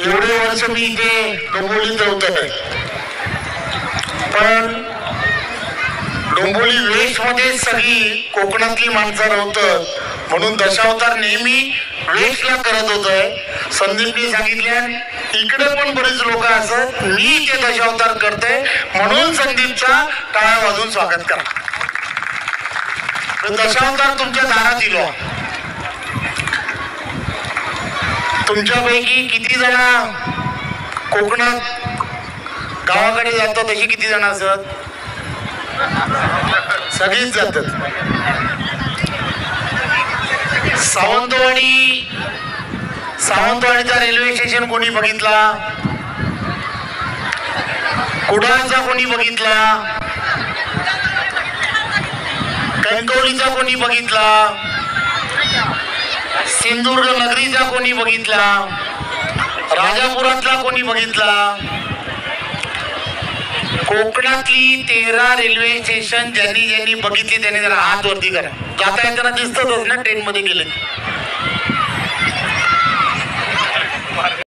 एवढे वर्ष मी इथे डोंबिवलीत होतो, पण डोंबिवली वेस्ट मध्ये सगळी कोकणातली माणसं राहतात म्हणून दशावतार नेहमी वेस्टला करत होतोय. संदीपनी सांगितल्या इकडे पण बरेच लोक असत, मी ते दशावतार करते म्हणून संदीपच्या टाळ्या वाजून स्वागत करा. दशावतार तुमच्या दारात दिलो. तुमच्यापैकी किती जण कोकणात गावाकडे जातात, तशी किती जण असत? सगळीच जातात. सावंतवाडीचा रेल्वे स्टेशन कोणी बघितला? कुडाळचा कोणी बघितला? कणकवलीचा कोणी बघितला? सिंधुदुर्ग नगरीचा कोणी बघितला? राजापुरातला कोणी बघितला? कोकणातली 13 रेल्वे स्टेशन ज्यांनी बघितली त्यांनी जरा हात वरती करा. जाता येताना दिसतच ना ट्रेन मध्ये गेले.